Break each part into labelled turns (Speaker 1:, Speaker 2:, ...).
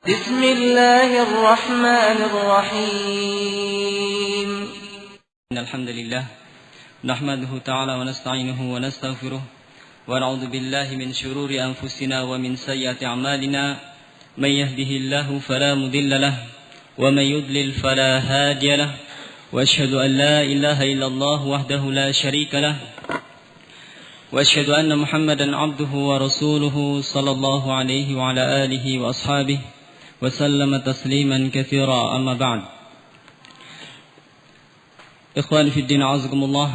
Speaker 1: بسم الله الرحمن الرحيم
Speaker 2: الحمد لله نحمده تعالى ونستعينه ونستغفره ونعوذ بالله من شرور أنفسنا ومن سيئات أعمالنا من يهده الله فلا مضل له ومن يضلل فلا هادي له وأشهد أن لا إله إلا الله وحده لا شريك له وأشهد أن محمدا عبده ورسوله صلى الله عليه وعلى آله وأصحابه وسلم تسليما كثيرا أما بعد. Ikhwan fiddin a'azakumullah,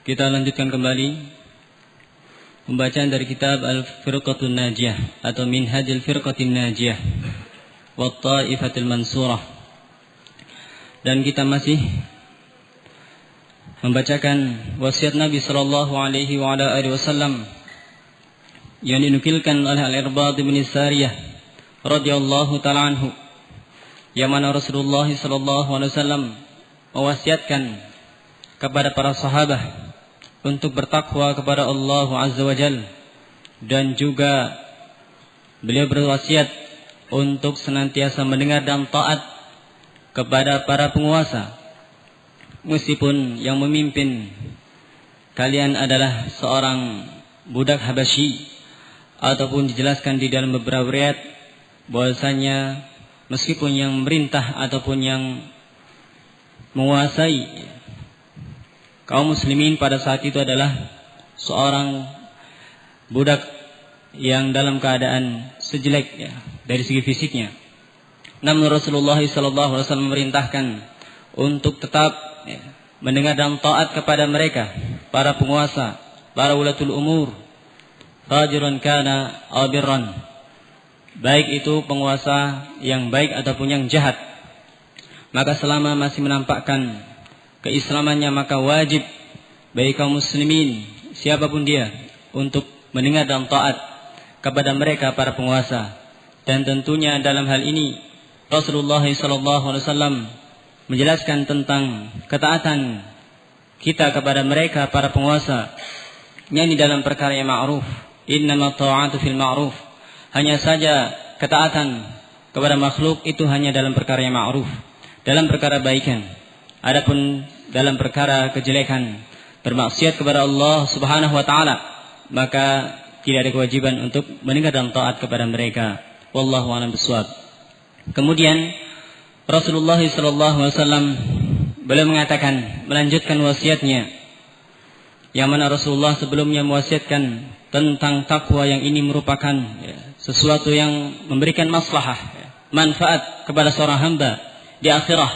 Speaker 2: kita lanjutkan kembali pembacaan dari kitab Al-Firqatun Najiyah atau Minhajul Firqatin Najiyah wa Ta'ifatul Mansurah, dan kita masih membacakan wasiat Nabi sallallahu alaihi wa ala alihi wasallam yang dinukilkan oleh Al-Irbad bin Sariyah radhiyallahu ta'ala anhu, yang mana Rasulullah sallallahu alaihi wasallam mewasiatkan kepada para sahabat untuk bertakwa kepada Allah azza wajalla, dan juga beliau berwasiat untuk senantiasa mendengar dan taat kepada para penguasa, meskipun yang memimpin kalian adalah seorang budak Habasyi, ataupun dijelaskan di dalam beberapa riwayat bahwasanya meskipun yang memerintah ataupun yang menguasai kaum muslimin pada saat itu adalah seorang budak yang dalam keadaan sejelek dari segi fisiknya. Namun Rasulullah SAW memerintahkan untuk tetap mendengar dan taat kepada mereka, para penguasa, para ulatul umur, fajiran kana abirran, baik itu penguasa yang baik ataupun yang jahat. Maka selama masih menampakkan keislamannya, maka wajib bagi kaum muslimin siapapun dia untuk mendengar dan taat kepada mereka, para penguasa. Dan tentunya dalam hal ini Rasulullah SAW menjelaskan tentang ketaatan kita kepada mereka, para penguasa, yakni dalam perkara yang ma'ruf. Innama ta'atu fil ma'ruf. Hanya saja ketaatan kepada makhluk itu hanya dalam perkara yang ma'ruf, dalam perkara baikan. Adapun dalam perkara kejelekan, bermaksiat kepada Allah Subhanahu wa taala, maka tidak ada kewajiban untuk mendengar dan taat kepada mereka. Wallahu a'lam bishawab. Kemudian Rasulullah SAW beliau mengatakan, melanjutkan wasiatnya, yang mana Rasulullah sebelumnya mewasiatkan tentang takwa, yang ini merupakan sesuatu yang memberikan maslahah, manfaat kepada seorang hamba di akhirah,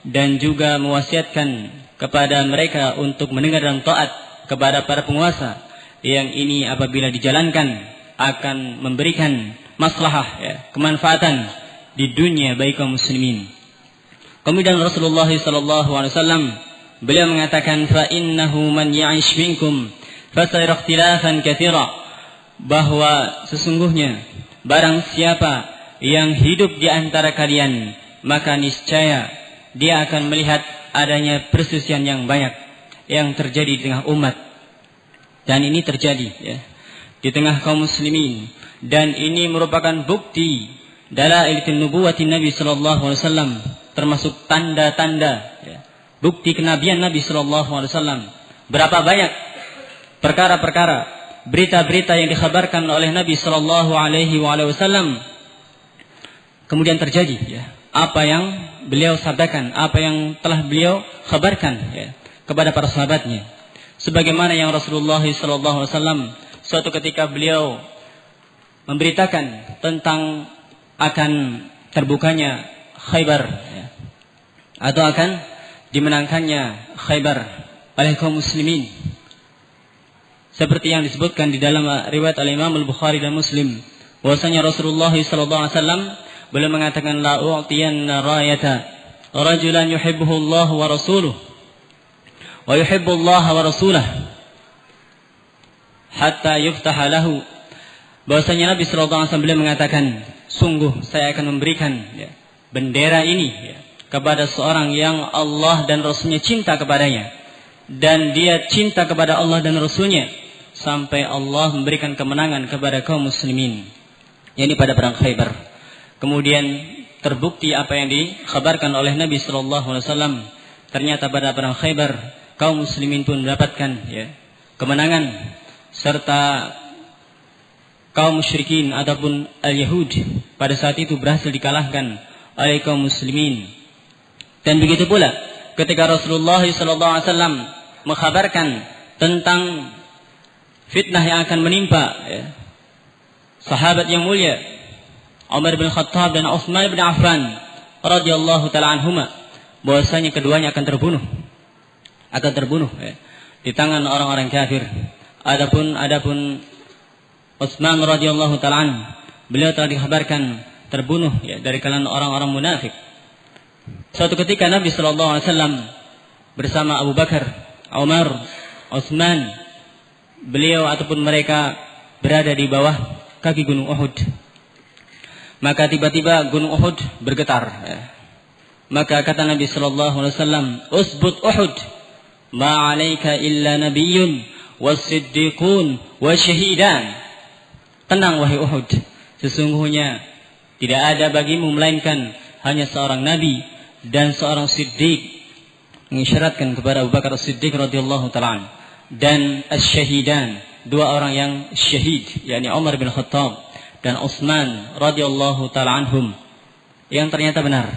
Speaker 2: dan juga mewasiatkan kepada mereka untuk mendengar dan taat kepada para penguasa, yang ini apabila dijalankan akan memberikan maslahah, kemanfaatan di dunia bagi kaum muslimin. Kemudian Rasulullah SAW beliau mengatakan, fa innahu man ya'ish minkum fasayara ikhtilafan katsira, bahwa sesungguhnya barang siapa yang hidup di antara kalian, maka niscaya dia akan melihat adanya perselisihan yang banyak yang terjadi di tengah umat. Dan ini terjadi di tengah kaum muslimin, dan ini merupakan bukti dalailun nubuwati Nabi sallallahu alaihi wasallam, termasuk tanda-tanda bukti kenabian Nabi sallallahu alaihi wasallam. Berapa banyak perkara-perkara, berita-berita yang dikhabarkan oleh Nabi sallallahu alaihi wasallam kemudian terjadi, apa yang beliau sabdakan, apa yang telah beliau khabarkan kepada para sahabatnya. Sebagaimana yang Rasulullah sallallahu alaihi wasallam suatu ketika beliau memberitakan tentang akan terbukanya Khaybar, atau akan dimenangkannya Khaybar oleh kaum muslimin, seperti yang disebutkan di dalam riwayat Al-Imam Al-Bukhari dan Muslim, bahwasanya Rasulullah sallallahu alaihi wasallam beliau mengatakan, la u'tiyanna rayata rajulan yuhibbuhu Allah wa rasuluhu wa yuhibbu Allah wa rasulahu hatta yuftaha lahu. Bahwasanya Nabi sallallahu alaihi wasallam beliau mengatakan, sungguh saya akan memberikan bendera ini kepada seorang yang Allah dan Rasulnya cinta kepadanya, dan dia cinta kepada Allah dan Rasulnya sampai Allah memberikan kemenangan kepada kaum muslimin, yakni pada perang Khaybar. kemudian terbukti apa yang dikhabarkan oleh Nabi sallallahu alaihi wasallam, ternyata pada perang Khaybar kaum muslimin pun mendapatkan kemenangan, serta kaum musyrikin ataupun al-Yahud pada saat itu berhasil dikalahkan oleh kaum muslimin. Dan begitu pula ketika Rasulullah SAW mengkhabarkan tentang fitnah yang akan menimpa sahabat yang mulia Umar bin Khattab dan Utsman bin Affan radhiyallahu taala anhuma, bahwasanya keduanya akan terbunuh di tangan orang-orang kafir. Adapun Utsman radhiyallahu taala an, beliau telah dikabarkan terbunuh dari kalangan orang-orang munafik. Suatu ketika Nabi sallallahu alaihi wasallam bersama Abu Bakar, Umar, Utsman, beliau ataupun mereka berada di bawah kaki gunung Uhud. Maka tiba-tiba gunung Uhud bergetar. Maka kata Nabi sallallahu alaihi wasallam, "Usbut Uhud, ma 'alaika illa nabiyyun was-siddiqun wasyahidan." Tenang wahai Uhud, sesungguhnya tidak ada bagimu melainkan hanya seorang nabi dan seorang siddiq, mengisyaratkan kepada Abu Bakar As-Siddiq radhiyallahu taala dan asy-syahidan, dua orang yang syahid, yakni Umar bin Khattab dan Utsman radhiyallahu taala anhum, yang ternyata benar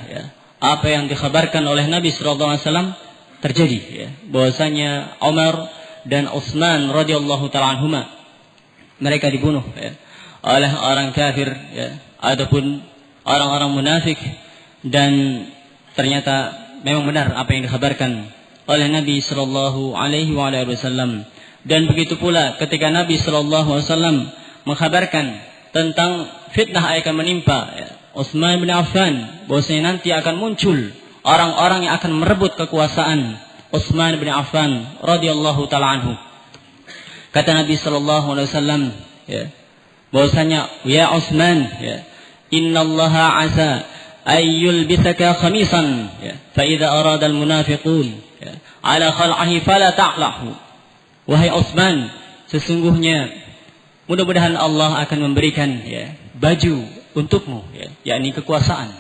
Speaker 2: apa yang dikhabarkan oleh Nabi sallallahu alaihi wasallam terjadi, bahwasanya Umar dan Utsman radhiyallahu taala anhuma mereka dibunuh oleh orang kafir ataupun orang-orang munafik. Dan ternyata memang benar apa yang dikhabarkan oleh Nabi sallallahu alaihi wasallam. Dan begitu pula ketika Nabi sallallahu alaihi wasallam mengkhabarkan tentang fitnah yang akan menimpa Utsman bin Affan, bahwasanya nanti akan muncul orang-orang yang akan merebut kekuasaan Utsman bin Affan radhiyallahu taala anhu. Kata Nabi sallallahu alaihi wasallam bahwasanya ya Utsman, innallaha asa ayyul bisaka khamisan fa idza arada al munafiqun ala khal'ihi fala ta'lahu. Wahai Utsman, sesungguhnya mudah-mudahan Allah akan memberikan baju untukmu, yakni kekuasaan,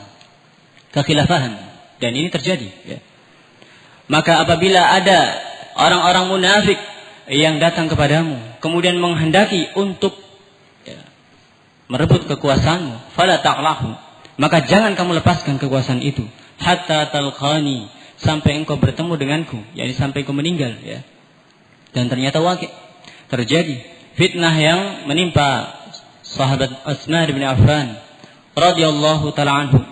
Speaker 2: kekhilafahan, dan ini terjadi. Maka apabila ada orang-orang munafik yang datang kepadamu kemudian menghendaki untuk merebut kekuasaanmu, fala ta'lahu, maka jangan kamu lepaskan kekuasaan itu hatta talqani, sampai engkau bertemu denganku, yakni sampai engkau meninggal. Dan ternyata terjadi fitnah yang menimpa sahabat Utsman bin Affan radhiyallahu taala anhu.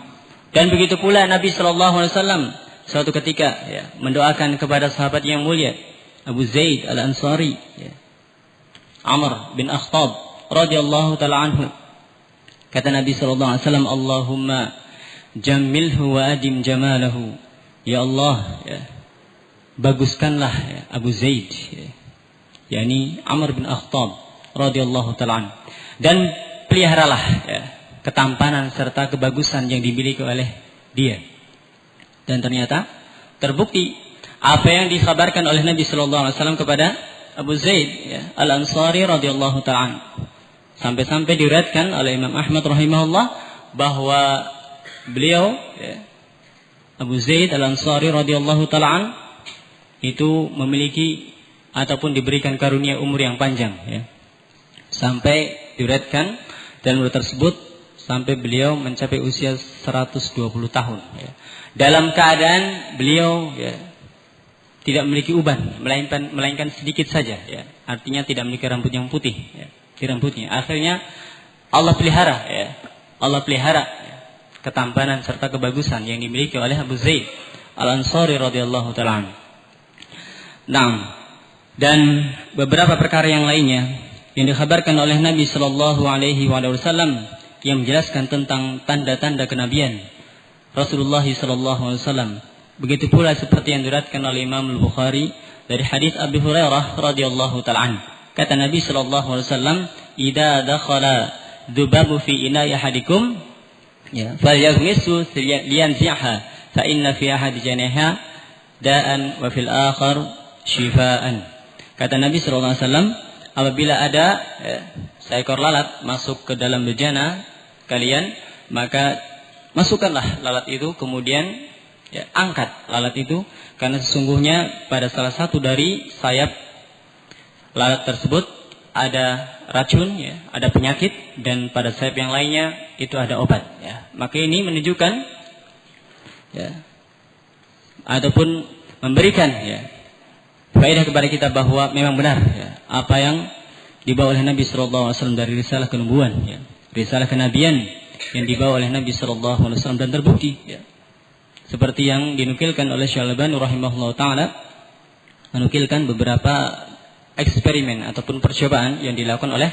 Speaker 2: Dan begitu pula Nabi sallallahu alaihi wasallam suatu ketika mendoakan kepada sahabat yang mulia Abu Zaid Al-Ansari, Amr bin Akhtab radhiyallahu taala anhu. Kata Nabi sallallahu alaihi wasallam, "Allahumma jammilhu wa adim jamalahu." Ya Allah, baguskanlah Abu Zaid, yakni Amr bin Akhtab radhiyallahu taala, dan peliharalah ketampanan serta kebagusan yang dimiliki oleh dia. Dan ternyata terbukti apa yang dikabarkan oleh Nabi sallallahu alaihi wasallam kepada Abu Zaid Al-Ansari radhiyallahu taala. Sampai-sampai diriwayatkan oleh Imam Ahmad rahimahullah bahwa beliau Abu Zaid Al-Ansari radhiyallahu taala itu memiliki ataupun diberikan karunia umur yang panjang, sampai diriwayatkan dan umur tersebut sampai beliau mencapai usia 120 tahun, dalam keadaan beliau tidak memiliki uban, melainkan sedikit saja, artinya tidak memiliki rambut yang putih di rambutnya. Akhirnya Allah pelihara ketampanan serta kebagusan yang dimiliki oleh Abu Zaid Al-Ansari radhiyallahu taala. Dan beberapa perkara yang lainnya yang dikhabarkan oleh Nabi sallallahu alaihi wasallam yang menjelaskan tentang tanda-tanda kenabian Rasulullah sallallahu alaihi wasallam. Begitu pula seperti yang diriwayatkan oleh Imam Al-Bukhari dari hadis Abu Hurairah radhiyallahu taala anhu. Kata Nabi sallallahu alaihi wasallam, "Idza dakhala dhubabu fi ina'i ahadikum falyaghmisu liyanzi'ha fa inna fi ahadi janiha da'an wa fil akhar shifaan." Kata Nabi sallallahu alaihi wasallam, apabila ada seekor lalat masuk ke dalam bejana kalian, maka masukkanlah lalat itu, kemudian ya, angkat lalat itu, karena sesungguhnya pada salah satu dari sayap lalat tersebut ada racun, ya, ada penyakit, dan pada sayap yang lainnya itu ada obat. Ya. Maka ini menunjukkan, ya, ataupun memberikan, ya, faedah kepada kita bahwa memang benar, ya, apa yang dibawa oleh Nabi SAW dari risalah kenubuan, ya, risalah kenabian yang dibawa oleh Nabi SAW dan terbukti, ya. Seperti yang dinukilkan oleh Syekh Al-Albani rahimahullah ta'ala, menukilkan beberapa eksperimen ataupun percobaan yang dilakukan oleh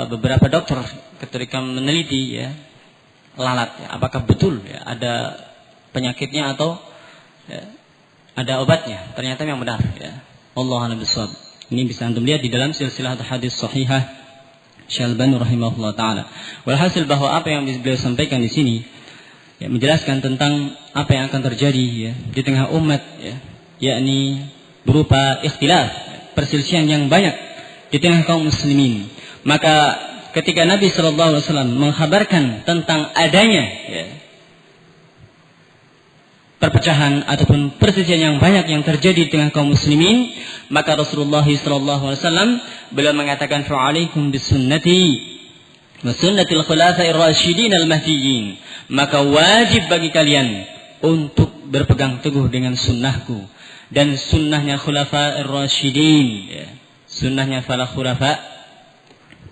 Speaker 2: beberapa dokter ketika meneliti, ya, lalat, ya, apakah betul, ya, ada penyakitnya atau, ya, ada obatnya. Ternyata memang benar, ya. Wallahu a'lam bishawab. Ini bisa antum lihat di dalam silsilah hadis sahihah Syekh Al-Albani rahimahullah ta'ala. Walhasil bahwa apa yang beliau sampaikan di sini, ya, menjelaskan tentang apa yang akan terjadi, ya, di tengah umat, ya, yakni berupa ikhtilaf, perselisihan yang banyak di tengah kaum muslimin. Maka ketika Nabi SAW mengkhabarkan tentang adanya, ya, perpecahan ataupun perselisihan yang banyak yang terjadi di tengah kaum muslimin, maka Rasulullah SAW beliau mengatakan, fa'alaikum bisunnati wa sunnatil khulafa'ir rasyidin al-mahdiyyin, maka wajib bagi kalian untuk berpegang teguh dengan sunnahku dan sunnahnya khulafa'ir rasyidin, ya, sunnahnya para khulafa,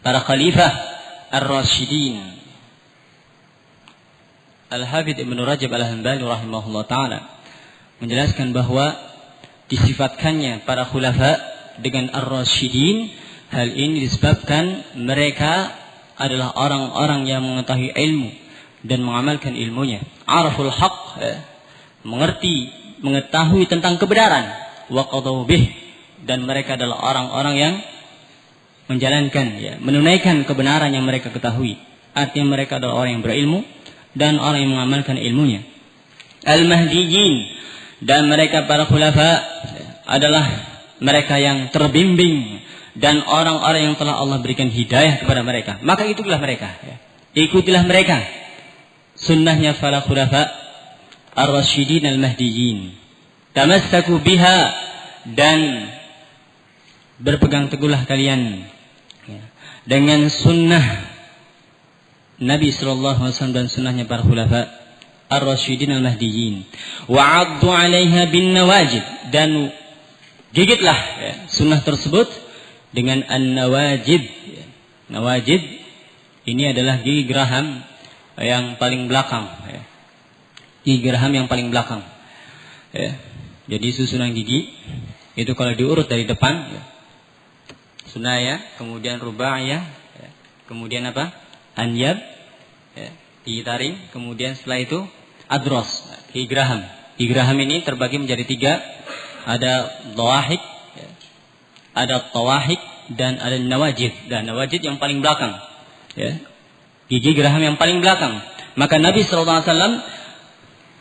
Speaker 2: para khalifah ar-rasyidin. Al-Hafidz Ibn Rajab Al-Hanbali rahimahullah ta'ala menjelaskan bahwa disifatkannya para khulafa dengan ar-rasyidin, hal ini disebabkan mereka adalah orang-orang yang mengetahui ilmu dan mengamalkan ilmunya. Araful haq, mengerti, mengetahui tentang kebenaran, wa qadaw bih, dan mereka adalah orang-orang yang menjalankan, ya, menunaikan kebenaran yang mereka ketahui. Artinya mereka adalah orang yang berilmu dan orang yang mengamalkan ilmunya. Al-Mahdiyyin, dan mereka para khulafa adalah mereka yang terbimbing dan orang-orang yang telah Allah berikan hidayah kepada mereka. Maka itulah mereka, ya. Ikutilah mereka sunnahnya para khulafa ar-rasyidin al-mahdiyyin. Tamassaku biha, dan berpegang teguhlah kalian, ya, dengan sunnah Nabi SAW dan sunnahnya para khulafa ar-rasyidin al-mahdiyyin. Wa'addu 'alaiha bin nawajid, dan gigitlah, ya, sunnah tersebut dengan an-nawajid, ya. Nawajid ini adalah gigi geraham yang paling belakang, ya. Gigi geraham yang paling belakang, ya. Jadi susunan gigi itu kalau diurut dari depan, ya, sunaya, kemudian rubaiyah, ya, kemudian apa? Anyab, ya, gigi taring, kemudian setelah itu adros, gigi geraham. Gigi geraham ini terbagi menjadi 3. Ada dhawahik, ya, ada tawahik, dan ada nawajid. Dan nawajid yang paling belakang, ya, gigi geraham yang paling belakang. Maka Nabi SAW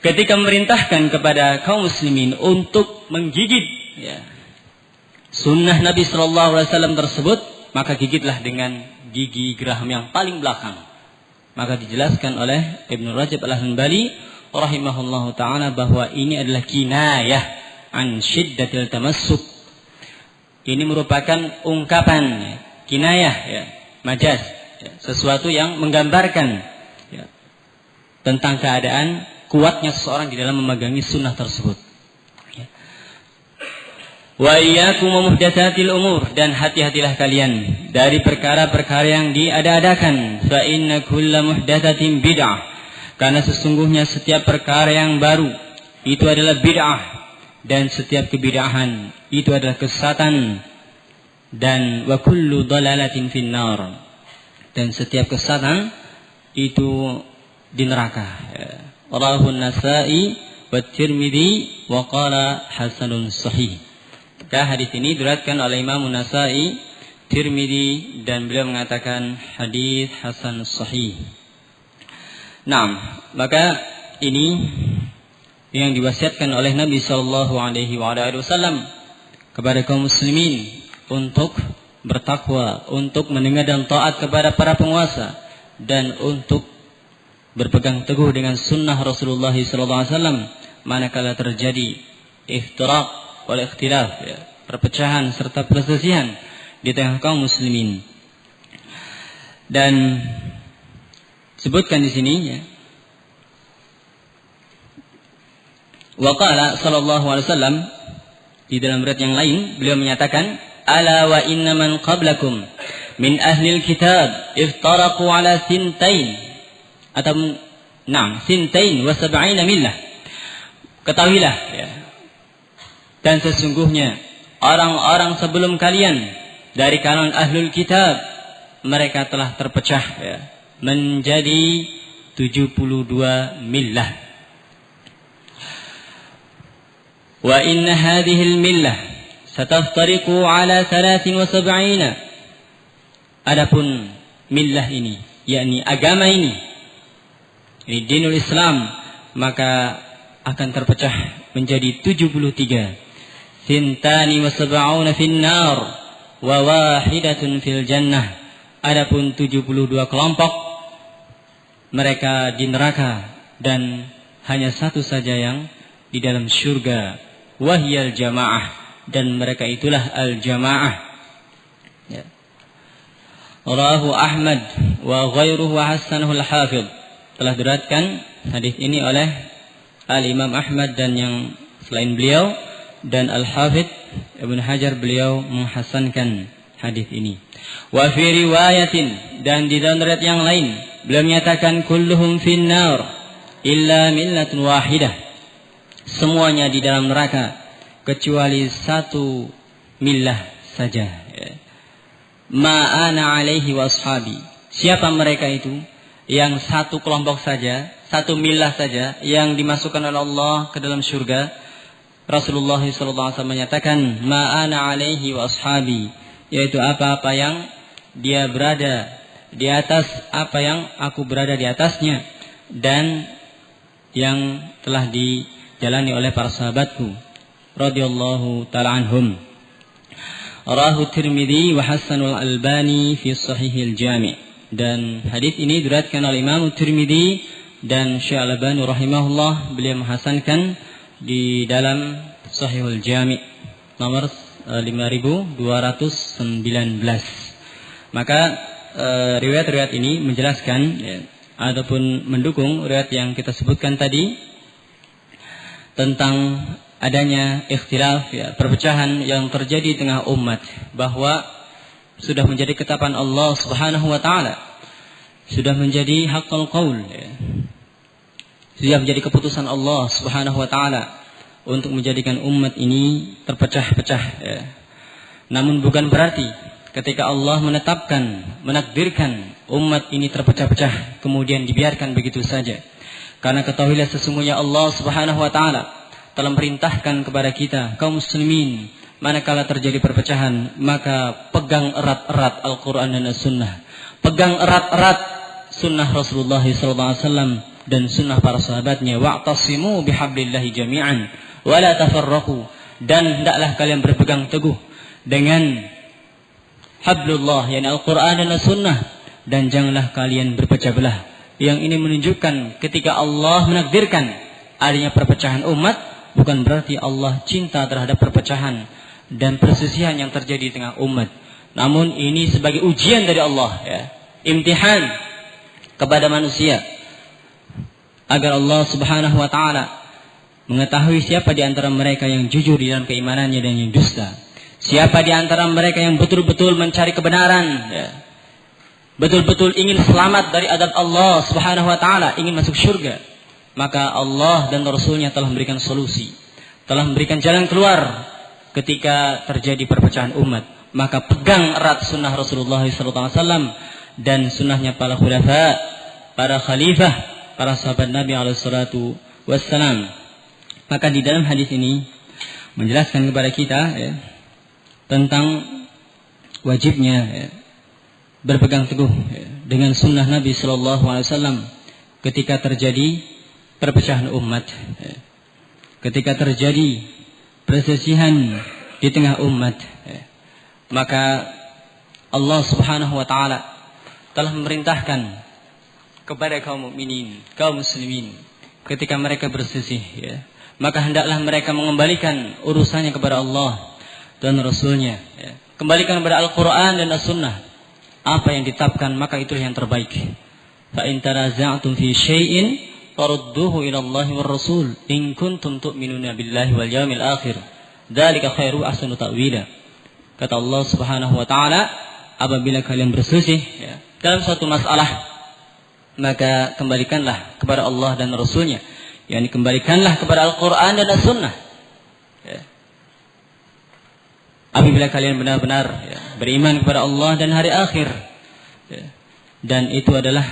Speaker 2: ketika memerintahkan kepada kaum muslimin untuk menggigit, ya, sunnah Nabi SAW tersebut, maka gigitlah dengan gigi geraham yang paling belakang. Maka dijelaskan oleh Ibn Rajab Al-Hanbali rahimahullahu ta'ala bahwa ini adalah kinayah an syiddatil tamassuk. Ini merupakan ungkapan, kinayah, ya, majaz, ya, sesuatu yang menggambarkan, ya, tentang keadaan kuatnya seseorang di dalam memegangi sunnah tersebut. Wa iyyakum muhdatsatil umur, dan hati-hatilah kalian dari perkara-perkara yang diada-adakan. Fa inna kulla muhdatsatin bid'ah, karena sesungguhnya setiap perkara yang baru itu adalah bid'ah, dan setiap kebid'ahan itu adalah kesesatan. Dan wa kullu dhalalatin finnar, dan setiap kesesatan itu di neraka. Rawahu An-Nasa'i wa Tirmidzi wa qala hasanun sahih. Hadis ini diriwayatkan oleh Imam An-Nasa'i, Tirmidzi, dan beliau mengatakan hadis hasan sahih. Nah, maka ini yang diwasiatkan oleh Nabi sallallahu alaihi wasallam kepada kaum muslimin untuk bertakwa, untuk mendengar dan taat kepada para penguasa, dan untuk berpegang teguh dengan sunnah Rasulullah SAW manakala terjadi iftiraq wal ikhtilaf, perpecahan serta perselisihan di tengah kaum muslimin. Dan sebutkan di sini wa qala sallallahu alaihi wasallam, di dalam riwayat yang lain beliau menyatakan, ala wa inna man qablakum min ahli alkitab iftaraqu ala sintain atau sintain wa sab'ina millah. Ketahuilah dan sesungguhnya orang-orang sebelum kalian dari kalangan ahlul kitab mereka telah terpecah menjadi 72 millah. Wa inna hadhihi al-millah sataftariqu ala 73. Adapun millah ini, yakni agama ini dinul Islam, maka akan terpecah menjadi 73. Sintani wa sab'una fin nar wa wahidatun fil jannah. Adapun 72 kelompok mereka di neraka dan hanya satu saja yang di dalam syurga, wahyal jamaah, dan mereka itulah al-jamaah. Rawahu Ahmad wa ghairuhu wa hasanahu al-Hafidh. Telah diriwayatkan hadis ini oleh Al-Imam Ahmad dan yang selain beliau, dan Al-Hafidh Ibn Hajar beliau menghasankan hadis ini. Wa fi riwayatin, dan di dalam riwayat yang lain beliau menyatakan kulluhum finnar illa millatun wahidah. Semuanya di dalam neraka kecuali satu millah saja. Ma ana alaihi wa ashabi. Siapa mereka itu? Yang satu kelompok saja, satu millah saja yang dimasukkan oleh Allah ke dalam surga. Rasulullah SAW menyatakan, ma ana alaihi wa ashabi, yaitu apa-apa yang dia berada di atas, apa yang aku berada di atasnya, dan yang telah dijalani oleh para sahabatku radhiyallahu ta'ala anhum. Rawahu Tirmidzi wa hasanul Albani fi Sahihil Jami'. Dan hadis ini diriwayatkan oleh Imam Tirmidzi dan Syekh Al-Albani rahimahullah, beliau menghasankan di dalam Sahihul Jami' nomor 5219. Maka riwayat-riwayat ini menjelaskan ataupun mendukung riwayat yang kita sebutkan tadi tentang adanya ikhtilaf, perpecahan yang terjadi di tengah umat, bahwa sudah menjadi ketetapan Allah Subhanahu wa taala, sudah menjadi haqqul qaul, sudah menjadi keputusan Allah Subhanahu wa taala untuk menjadikan umat ini terpecah-pecah. Namun bukan berarti ketika Allah menetapkan, menakdirkan umat ini terpecah-pecah kemudian dibiarkan begitu saja. Karena ketahuilah sesungguhnya Allah Subhanahu wa taala telah merintahkan kepada kita kaum muslimin, manakala terjadi perpecahan maka pegang erat-erat Al-Quran dan As-Sunnah, pegang erat-erat sunnah Rasulullah SAW dan sunnah para sahabatnya. Wa'tasimu bihablillahi jami'an wa la tafarraqu, dan hendaklah kalian berpegang teguh dengan hablullah, yakni Al-Quran dan As-Sunnah, dan janganlah kalian berpecah belah. Yang ini menunjukkan ketika Allah menakdirkan adanya perpecahan umat, bukan berarti Allah cinta terhadap perpecahan dan perselisihan yang terjadi di tengah umat. Namun ini sebagai ujian dari Allah, imtihan kepada manusia, agar Allah Subhanahu wa taala mengetahui siapa di antara mereka yang jujur di dalam keimanannya dan yang dusta. Siapa di antara mereka yang betul-betul mencari kebenaran, betul-betul ingin selamat dari adab Allah Subhanahu wa taala, ingin masuk surga. Maka Allah dan Rasulnya telah memberikan solusi, telah memberikan jalan keluar ketika terjadi perpecahan umat. Maka pegang erat sunnah Rasulullah SAW dan sunnahnya para khulafa, para khalifah, para sahabat Nabi SAW. Maka di dalam hadis ini menjelaskan kepada kita tentang wajibnya berpegang teguh dengan sunnah Nabi SAW ketika terjadi perpecahan umat, ketika terjadi perselisihan di tengah umat. Maka Allah Subhanahu wa taala telah memerintahkan kepada kaum mukminin, kaum muslimin ketika mereka berselisih, ya, maka hendaklah mereka mengembalikan urusannya kepada Allah dan Rasul-Nya, ya. Kembalikan kepada Al-Quran dan As-Sunnah. Apa yang ditetapkan maka itulah yang terbaik. Fa in tanaza'tum fi syai'in farudduhu ila Allah war Rasul in kuntum tu'minuna billahi wal yawmil akhir. Dzalika khairu ahsanu ta'wila. Kata Allah Subhanahu wa taala, apabila kalian berselisih, ya, dalam suatu masalah, maka kembalikanlah kepada Allah dan Rasul-Nya, yakni kembalikanlah kepada Al-Quran dan As-Sunnah, ya. Apabila kalian benar-benar, ya, beriman kepada Allah dan hari akhir, ya, dan itu adalah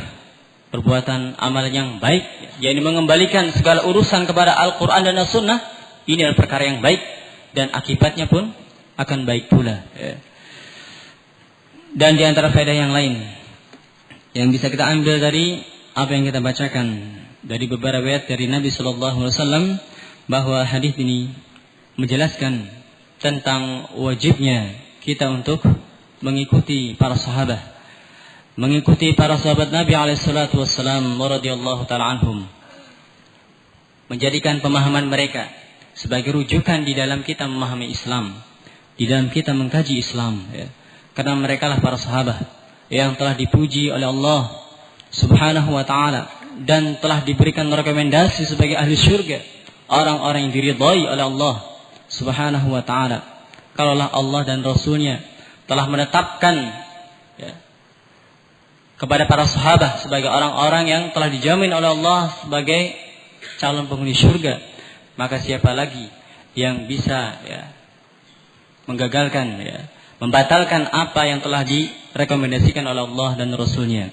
Speaker 2: perbuatan amal yang baik, ya, yakni mengembalikan segala urusan kepada Al-Quran dan As-Sunnah, ini adalah perkara yang baik dan akibatnya pun akan baik pula, ya. Dan di antara faedah yang lain yang bisa kita ambil dari apa yang kita bacakan dari beberapa riwayat dari Nabi Sallallahu Alaihi Wasallam, bahwa hadis ini menjelaskan tentang wajibnya kita untuk mengikuti para sahabat, mengikuti para sahabat Nabi Alaihi Wasallam radhiyallahu taala anhum, menjadikan pemahaman mereka sebagai rujukan di dalam kita memahami Islam, di dalam kita mengkaji Islam, ya. Karena mereka lah para sahabat yang telah dipuji oleh Allah Subhanahu wa ta'ala dan telah diberikan rekomendasi sebagai ahli syurga, orang-orang yang diridhai oleh Allah Subhanahu wa ta'ala. Kalaulah Allah dan Rasul-Nya telah menetapkan, ya, kepada para sahabat sebagai orang-orang yang telah dijamin oleh Allah sebagai calon penghuni syurga, maka siapa lagi yang bisa, ya, menggagalkan, ya, membatalkan apa yang telah direkomendasikan oleh Allah dan Rasul-Nya.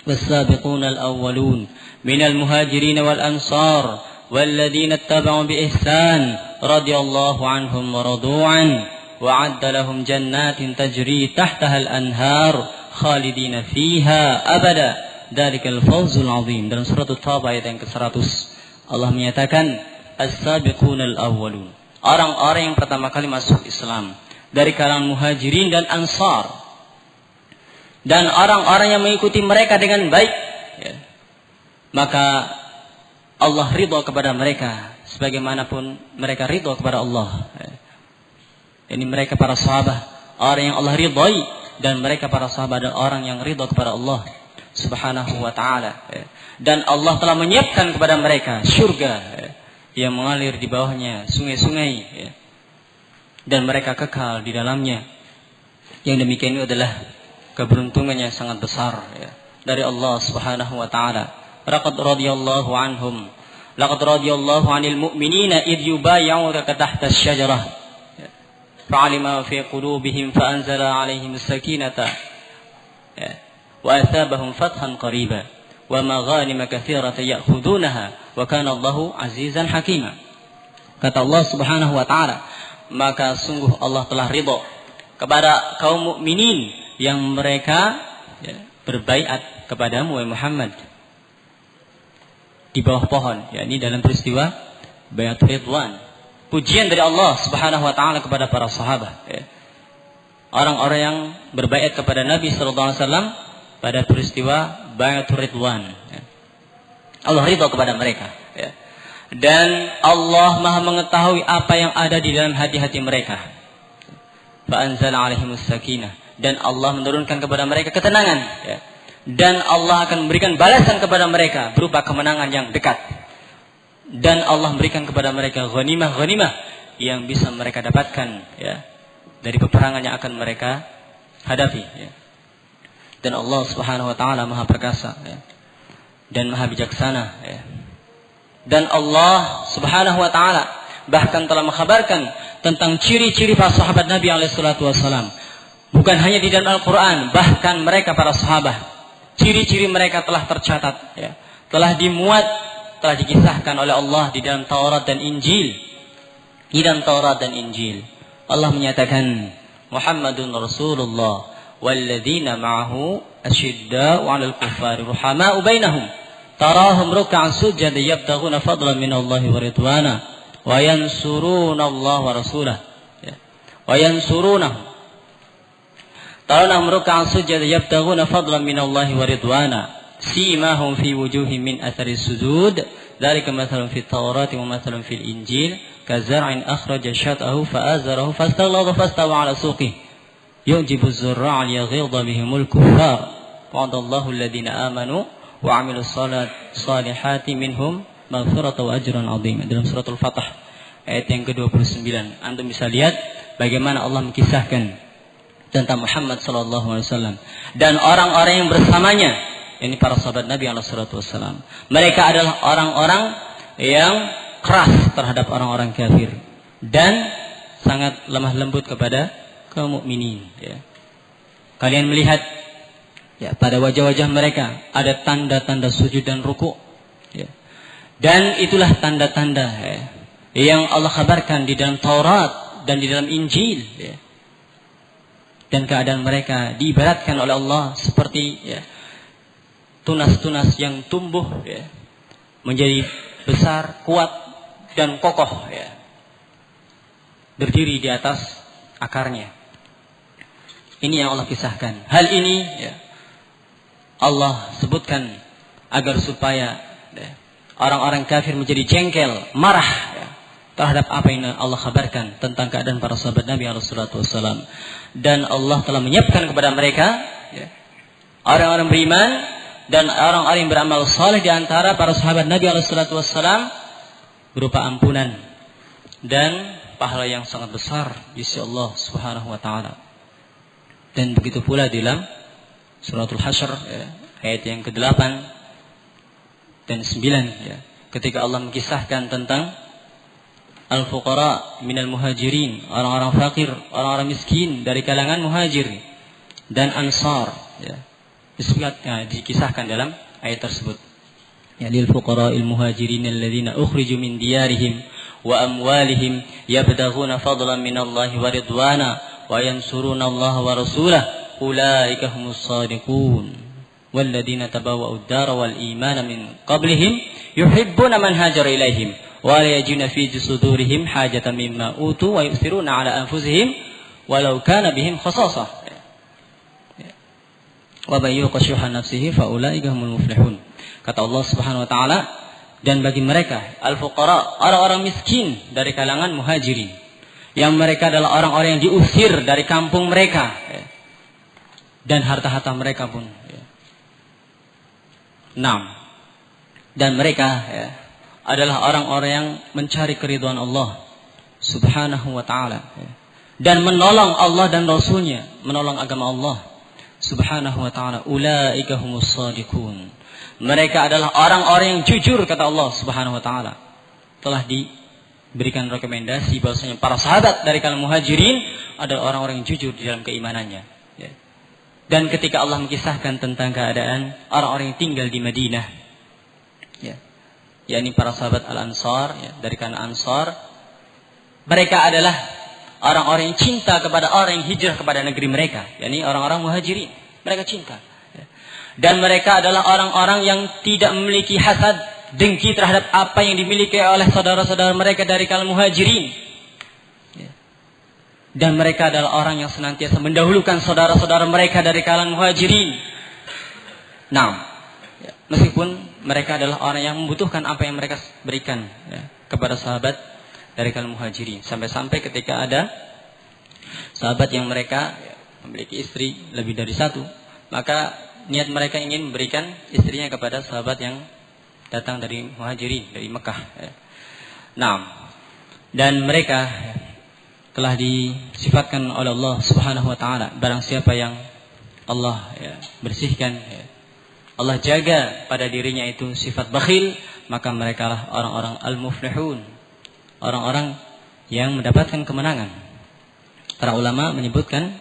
Speaker 2: Was-sabiquna al-awwalun minal muhajirin wal ansar walladzina ittaba'u bi ihsan radhiyallahu anhum wa radu'an wa 'adda lahum jannatin tajri tahtaha al-anhar khalidina fiha abada dzalikal fawzul 'adzim. Dalam surat At-Taubah ayat yang ke-100 Allah menyatakan as-sabiquna al-awwalun, orang-orang yang pertama kali masuk Islam dari kalangan muhajirin dan ansar, dan orang-orang yang mengikuti mereka dengan baik, ya, maka Allah ridha kepada mereka sebagaimanapun mereka ridha kepada Allah, ya. Ini mereka para sahabat, orang yang Allah ridhai, dan mereka para sahabat adalah orang yang ridha kepada Allah Subhanahu wa ta'ala, ya. Dan Allah telah menyiapkan kepada mereka surga, ya, yang mengalir di bawahnya sungai-sungai, ya, dan mereka kekal di dalamnya. Yang demikian itu adalah keberuntungannya sangat besar, ya, dari Allah Subhanahu wa ta'ala. Laqad radiyallahu anhum, laqad radiyallahu 'anil mu'minina id yubay'unaka tahta asy-syajarah, ya, fa'alima fi qulubihim fa anzala 'alaihim as-sakinata, ya, wa athabahum fathan qariba wa maghanima katsiratan ya'khudunaha wa kana Allahu 'azizan hakima. Kata Allah Subhanahu wa ta'ala, maka sungguh Allah telah ridha kepada kaum mukminin yang mereka, ya, berbaiat kepadamu wahai Muhammad di bawah pohon, yakni dalam peristiwa baiat ridwan. Pujian dari Allah Subhanahu wa taala kepada para sahabat, ya, orang-orang yang berbaiat kepada Nabi sallallahu alaihi wasallam pada peristiwa baiat ridwan, ya. Allah ridha kepada mereka, ya. Dan Allah Maha mengetahui apa yang ada di dalam hati-hati mereka. Fa anzala 'alaihimus sakinah, dan Allah menurunkan kepada mereka ketenangan, ya. Dan Allah akan memberikan balasan kepada mereka berupa kemenangan yang dekat. Dan Allah memberikan kepada mereka ghanimah-ghanimah yang bisa mereka dapatkan, ya, dari peperangan yang akan mereka hadapi, ya. Dan Allah Subhanahu wa ta'ala Maha perkasa, ya, dan Maha bijaksana, ya. Dan Allah Subhanahu wa ta'ala bahkan telah mengkhabarkan tentang ciri-ciri para sahabat Nabi alaihi salatu wasallam. Bukan hanya di dalam Al-Quran, bahkan mereka para sahabat, ciri-ciri mereka telah tercatat, ya, telah dimuat, telah dikisahkan oleh Allah di dalam Taurat dan Injil. Di dalam Taurat dan Injil Allah menyatakan Muhammadun Rasulullah walladzina ma'ahu asyidda'u 'alal kuffari ruhama'u bainahum tarahum ruk'an sujada yabtaghuna fadlan minallahi wa ridwana wa yansuruna Allah wa rasulah, ya, wa yansurunahu tarahum ruk'an sujada yabtaghuna fadlan minallahi wa ridwana simahum fi wujuhihim min athari sujud dzalika mathalun fit Taurati wa mathalun fil Injil kazar'in akhraja syat'ahu fa'azarahu fastaghladha fastawa 'ala suqihi yu'jibu az-zurra'a liyaghidha bihimul kuffar wa'adallahu alladhina amanu wa 'amilus salihati minhum maghfiratan wa ajran 'azima. Dalam suratul Fatah ayat yang ke-29 antum bisa lihat bagaimana Allah mengisahkan tentang Muhammad sallallahu alaihi wasallam dan orang-orang yang bersamanya, ini para sahabat Nabi alaihi wasallam. Mereka adalah orang-orang yang keras terhadap orang-orang kafir dan sangat lemah lembut kepada kaum mukminin, ya. Kalian melihat ya pada wajah-wajah mereka ada tanda-tanda sujud dan ruku', ya. Dan itulah tanda-tanda yang Allah kabarkan di dalam Taurat dan di dalam Injil, ya. Dan keadaan mereka diibaratkan oleh Allah seperti ya, tunas-tunas yang tumbuh ya, menjadi besar, kuat dan kokoh, ya, berdiri di atas akarnya. Ini yang Allah kisahkan. Hal ini ya, Allah sebutkan agar supaya ya, orang-orang kafir menjadi jengkel, marah ya, terhadap apa yang Allah kabarkan tentang keadaan para sahabat Nabi SAW. Dan Allah telah menyiapkan kepada mereka ya, orang-orang beriman dan orang-orang yang beramal saleh di antara para sahabat Nabi SAW berupa ampunan dan pahala yang sangat besar di sisi Allah Subhanahu wa taala. Dan begitu pula dalam suratul Hasyr ya, ayat yang ke-8 dan 9 ya, ketika Allah mengisahkan tentang al-fuqara minal muhajirin, orang-orang fakir, orang-orang miskin dari kalangan muhajir dan ansar, ya. Dikisahkan dalam ayat tersebut. Ya, lil fuqara'il muhajirin alladziina ukhriju min diyarihim wa amwalihim yabtaghuna fadlan minallahi wa ridwana wa yansuruna Allah wa rasulahu ulaika humus shadiqun walladziina tabawwa'ud dara wal iimana min qablihim yuhibbuna man hajara ilaihim wa la yajiduna fi sudurihim hajatan mimma utu wa yusiruna ala anfusihim walau kana bihim khasasah wa may yuqa shuhha nafsihi fa ulaika humul muflihun. Kata Allah Subhanahu wa taala, dan bagi mereka al-fuqara, orang-orang miskin dari kalangan muhajirin, yang mereka adalah orang-orang yang diusir dari kampung mereka dan harta-harta mereka pun dan mereka adalah orang-orang yang mencari keridhaan Allah Subhanahu wa taala dan menolong Allah dan Rasulnya, menolong agama Allah Subhanahu wa taala. Ulaika humus shadiqun. Mereka adalah orang-orang yang jujur, kata Allah Subhanahu wa taala. Telah diberikan rekomendasi bahwasanya para sahabat dari kalangan muhajirin adalah orang-orang yang jujur di dalam keimanannya. Dan ketika Allah mengisahkan tentang keadaan orang-orang yang tinggal di Madinah, yakni para sahabat Al-Ansar dari kalangan Ansar, mereka adalah orang-orang yang cinta kepada orang yang hijrah kepada negeri mereka, yakni orang-orang muhajirin. Mereka cinta. Dan mereka adalah orang-orang yang tidak memiliki hasad, dengki terhadap apa yang dimiliki oleh saudara-saudara mereka dari kalangan muhajirin. Dan mereka adalah orang yang senantiasa mendahulukan saudara-saudara mereka dari kalangan muhajirin. Meskipun mereka adalah orang yang membutuhkan apa yang mereka berikan kepada sahabat dari kalangan muhajirin. Sampai-sampai ketika ada sahabat yang mereka memiliki istri lebih dari satu, maka niat mereka ingin memberikan istrinya kepada sahabat yang datang dari muhajirin, dari Mekah. Dan mereka telah disifatkan oleh Allah Subhanahu wa taala, barang siapa yang Allah bersihkan, Allah jaga pada dirinya itu sifat bakhil, maka mereka lah orang-orang al-muflihun, orang-orang yang mendapatkan kemenangan. Para ulama menyebutkan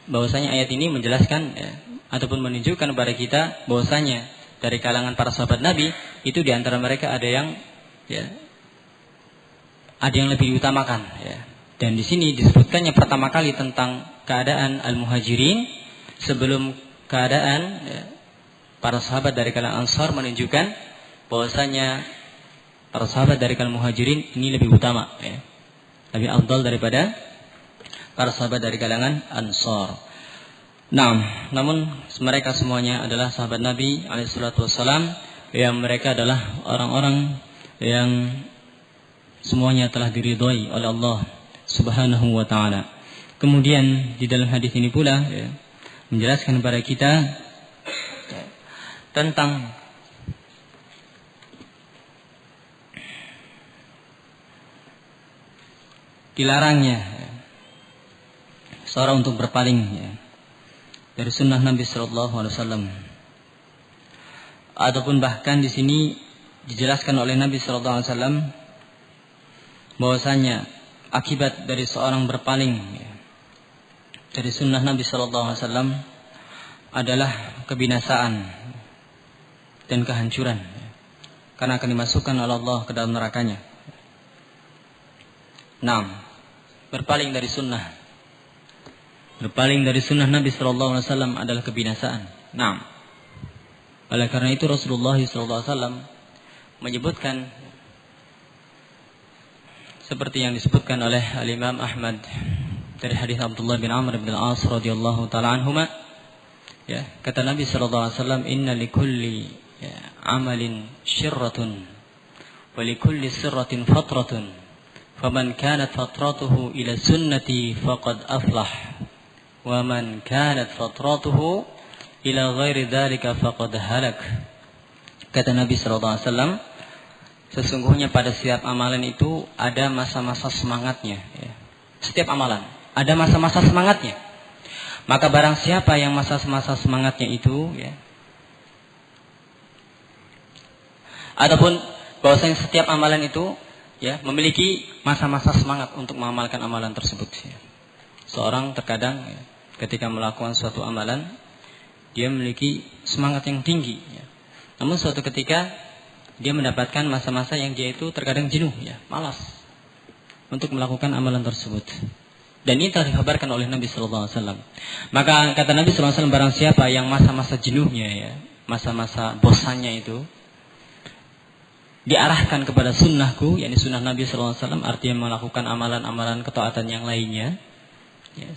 Speaker 2: bahwasanya ayat ini menjelaskan ataupun menunjukkan kepada kita bahwasanya dari kalangan para sahabat Nabi itu di antara mereka ada yang lebih diutamakan, Dan di sini disebutkannya pertama kali tentang keadaan al-muhajirin sebelum keadaan para sahabat dari kalangan Ansar, menunjukkan bahwasanya para sahabat dari kalangan muhajirin ini lebih utama, lebih afdal daripada para sahabat dari kalangan Ansar. Nah, namun mereka semuanya adalah sahabat Nabi alaihissalam, yang mereka adalah orang-orang yang semuanya telah diridhai oleh Allah Subhanahu wa taala. Kemudian di dalam hadis ini pula menjelaskan kepada kita tentang dilarangnya seorang untuk berpaling dari sunnah Nabi Sallallahu Alaihi Wasallam. Ataupun bahkan di sini dijelaskan oleh Nabi Sallallahu Alaihi Wasallam bahwasanya akibat dari seorang berpaling dari sunnah Nabi Sallallahu Alaihi Wasallam adalah kebinasaan dan kehancuran, karena akan dimasukkan oleh Allah ke dalam nerakanya. Berpaling dari sunnah Nabi Sallallahu Alaihi Wasallam adalah kebinasaan. Oleh karena itu Rasulullah Sallallahu Alaihi Wasallam menyebutkan seperti yang disebutkan oleh Al-Imam Ahmad dari hadis Abdullah bin Amr bin Al-As radhiyallahu taala anhuma, kata Nabi Sallallahu Alaihi Wasallam, inna likulli amalin syirratun wa likulli sirratin fatratun, faman kanat fatratuhu ila sunnati faqad aflah, wa man kanat fatratuhu ila ghairi dzalika faqad halak. Kata Nabi sallallahu alaihi wasallam, sesungguhnya pada setiap amalan itu ada masa-masa semangatnya, Setiap amalan ada masa-masa semangatnya. Maka barang siapa yang masa-masa semangatnya itu ataupun bahwasanya setiap amalan itu memiliki masa-masa semangat untuk mengamalkan amalan tersebut. Seorang terkadang ketika melakukan suatu amalan dia memiliki semangat yang tinggi, namun suatu ketika dia mendapatkan masa-masa yang dia itu terkadang jenuh, malas untuk melakukan amalan tersebut. Dan ini telah dikabarkan oleh Nabi Sallallahu Alaihi Wasallam. Maka kata Nabi Sallallahu Alaihi Wasallam, barang siapa yang masa-masa jenuhnya, masa-masa bosannya itu diarahkan kepada sunnahku, yakni sunnah Nabi Sallallahu Alaihi Wasallam, artinya melakukan amalan-amalan ketaatan yang lainnya,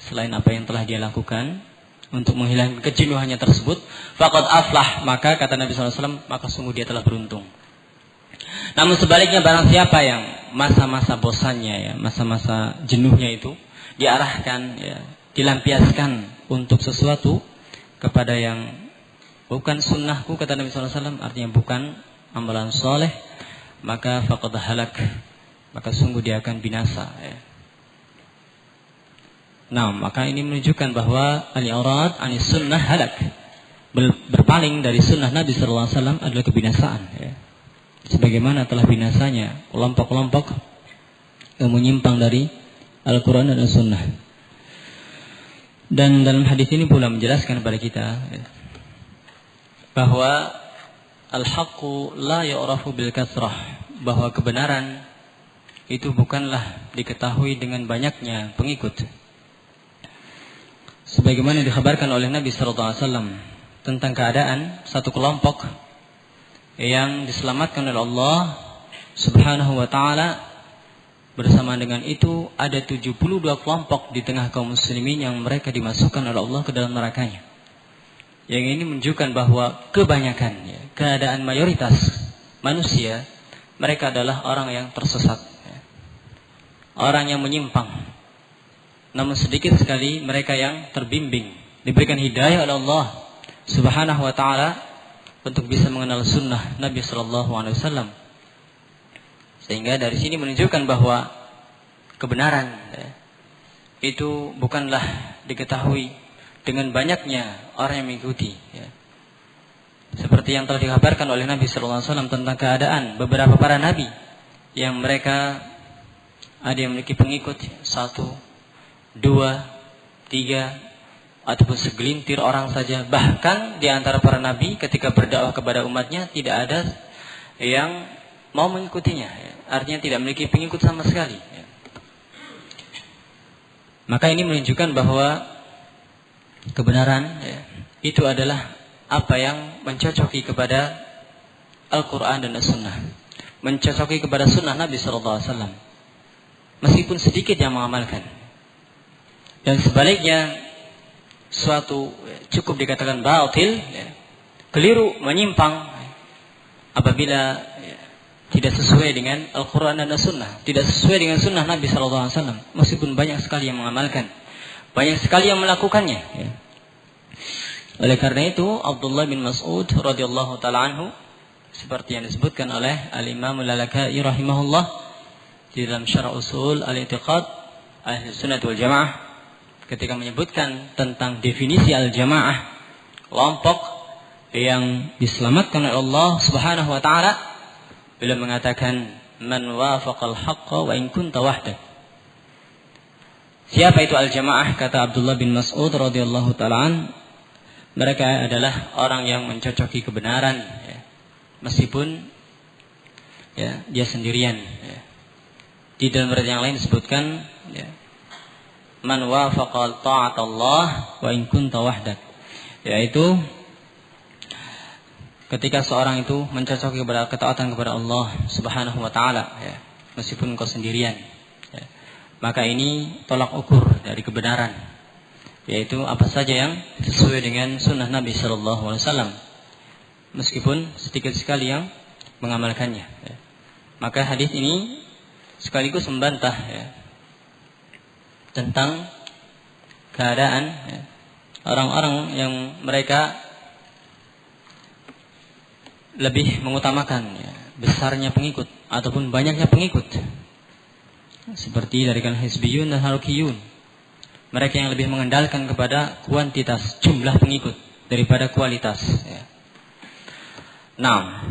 Speaker 2: selain apa yang telah dia lakukan untuk menghilangkan kejenuhannya tersebut, faqad aflah, maka kata Nabi Sallallahu Alaihi Wasallam, maka sungguh dia telah beruntung. Namun sebaliknya, barang siapa yang masa-masa bosannya, masa-masa jenuhnya itu diarahkan, dilampiaskan untuk sesuatu kepada yang bukan sunnahku, kata Nabi Sallallahu Alaihi Wasallam, artinya bukan amalan soleh, maka faqad halak, maka sungguh dia akan binasa. Maka ini menunjukkan bahwa al-i'rad anis sunnah halak, berpaling dari sunnah Nabi Sallallahu Alaihi Wasallam adalah kebinasaan. Sebagaimana telah binasanya kelompok-kelompok yang menyimpang dari Al-Quran dan As-Sunnah. Dan dalam hadis ini pula menjelaskan kepada kita bahwa al-haqqu la yu'rafu bil kathrah, bahwa kebenaran itu bukanlah diketahui dengan banyaknya pengikut. Sebagaimana dikhabarkan oleh Nabi sallallahu alaihi wasallam tentang keadaan satu kelompok yang diselamatkan oleh Allah Subhanahu wa taala. Bersama dengan itu ada 72 kelompok di tengah kaum muslimin yang mereka dimasukkan oleh Allah ke dalam nerakanya. Yang ini menunjukkan bahwa kebanyakan, keadaan mayoritas manusia, mereka adalah orang yang tersesat, orang yang menyimpang. Namun sedikit sekali mereka yang terbimbing, diberikan hidayah oleh Allah Subhanahu wa taala untuk bisa mengenal sunnah Nabi sallallahu alaihi wasallam. Sehingga dari sini menunjukkan bahwa kebenaran itu bukanlah diketahui dengan banyaknya orang yang mengikuti. Seperti yang telah dikabarkan oleh Nabi sallallahu alaihi wasallam tentang keadaan beberapa para nabi yang mereka ada yang memiliki pengikut 1, 2, 3 ataupun segelintir orang saja. Bahkan di antara para nabi ketika berdakwah kepada umatnya tidak ada yang mau mengikutinya, artinya tidak memiliki pengikut sama sekali. Maka ini menunjukkan bahwa kebenaran itu adalah apa yang mencocoki kepada Al-Quran dan As-Sunnah, mencocoki kepada Sunnah Nabi Sallallahu Alaihi Wasallam, meskipun sedikit yang mengamalkan. Dan sebaliknya, suatu cukup dikatakan batil, keliru, menyimpang apabila tidak sesuai dengan Al-Quran dan As-Sunnah, tidak sesuai dengan Sunnah Nabi SAW. Meskipun banyak sekali yang mengamalkan, banyak sekali yang melakukannya. Oleh karena itu, Abdullah bin Mas'ud radhiyallahu taala anhu, seperti yang disebutkan oleh Al-Imam Al-Lalakai rahimahullah di dalam Syarah Usul Al-I'tiqad Ahli Sunnah wal Jamaah, ketika menyebutkan tentang definisi al-jamaah, kelompok yang diselamatkan oleh Allah Subhanahu wa taala, beliau mengatakan man wafaqal haqqa wa in kunta wahdak. Siapa itu al-jamaah? Kata Abdullah bin Mas'ud radhiyallahu taala an, mereka adalah orang yang mencocoki kebenaran, meskipun dia sendirian. Di dalam riwayat yang lain disebutkan man wafaqa ta'atallah wa in kunta wahdak, yaitu ketika seorang itu mencocoki kepada ketaatan kepada Allah Subhanahu wa taala, meskipun engkau sendirian, maka ini tolak ukur dari kebenaran, yaitu apa saja yang sesuai dengan sunnah Nabi sallallahu alaihi wasallam, meskipun sedikit sekali yang mengamalkannya. Maka hadis ini sekaligus membantah tentang keadaan orang-orang yang mereka lebih mengutamakan besarnya pengikut ataupun banyaknya pengikut, seperti dari kalangan hizbiyun dan halukiyun. Mereka yang lebih mengandalkan kepada kuantitas jumlah pengikut daripada kualitas. Nah,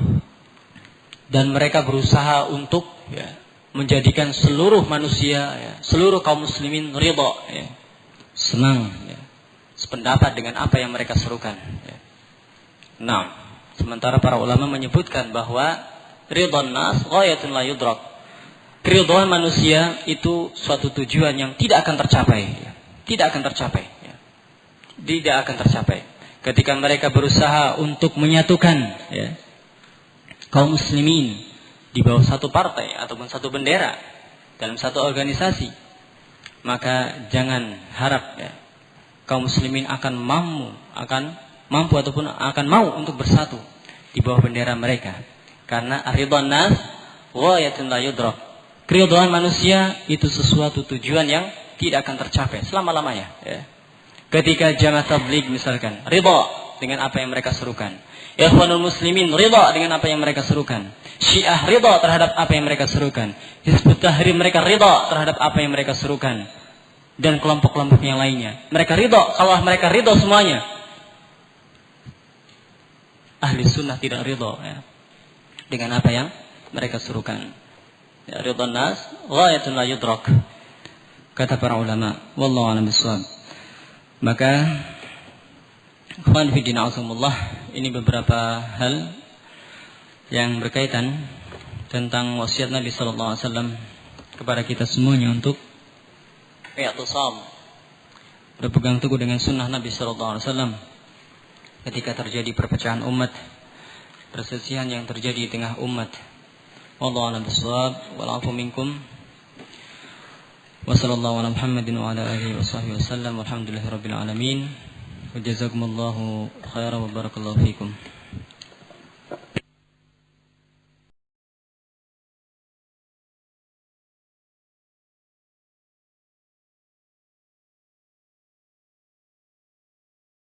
Speaker 2: dan mereka berusaha untuk menjadikan seluruh manusia, seluruh kaum muslimin ridha, senang, sependapat dengan apa yang mereka serukan. Nah, sementara para ulama menyebutkan bahwa ridhan nas ghayatun la yudrak. Keridhaan manusia itu suatu tujuan yang tidak akan tercapai. Tidak akan tercapai. Tidak akan tercapai. Ketika mereka berusaha untuk menyatukan kaum muslimin di bawah satu partai ataupun satu bendera dalam satu organisasi, maka jangan harap kaum muslimin akan mampu ataupun akan mau untuk bersatu di bawah bendera mereka, karena ridwan nas ghayatun la yudrak. Keridhaan manusia itu sesuatu tujuan yang tidak akan tercapai selama-lamanya. Ketika jamaah tabligh misalkan ridha dengan apa yang mereka serukan, Ikhwanul Muslimin ridha dengan apa yang mereka serukan, Syiah ridha terhadap apa yang mereka serukan, Hizbut Tahrir mereka ridha terhadap apa yang mereka serukan, dan kelompok-kelompok yang lainnya mereka ridha. Kalau mereka ridha semuanya, ahli sunnah tidak ridha dengan apa yang mereka serukan. Ridhan nas ghayatun la yudrak, kata para ulama. Wallahu a'lam bishawab. Maka ikhwan fi din azamullah, ini beberapa hal yang berkaitan tentang wasiat Nabi sallallahu alaihi wasallam kepada kita semuanya untuk i'tisam, berpegang teguh dengan sunnah Nabi sallallahu alaihi wasallam ketika terjadi perpecahan umat, perselisihan yang terjadi di tengah umat. Wallahu a'lam bishawab. Wal 'afwu minkum. Wa sallallahu ala Muhammadin wa ala alihi wa sahbihi wasallam. Walhamdulillahirabbil alamin. Wa jazakumullahu khairan wa barakallahu fikum.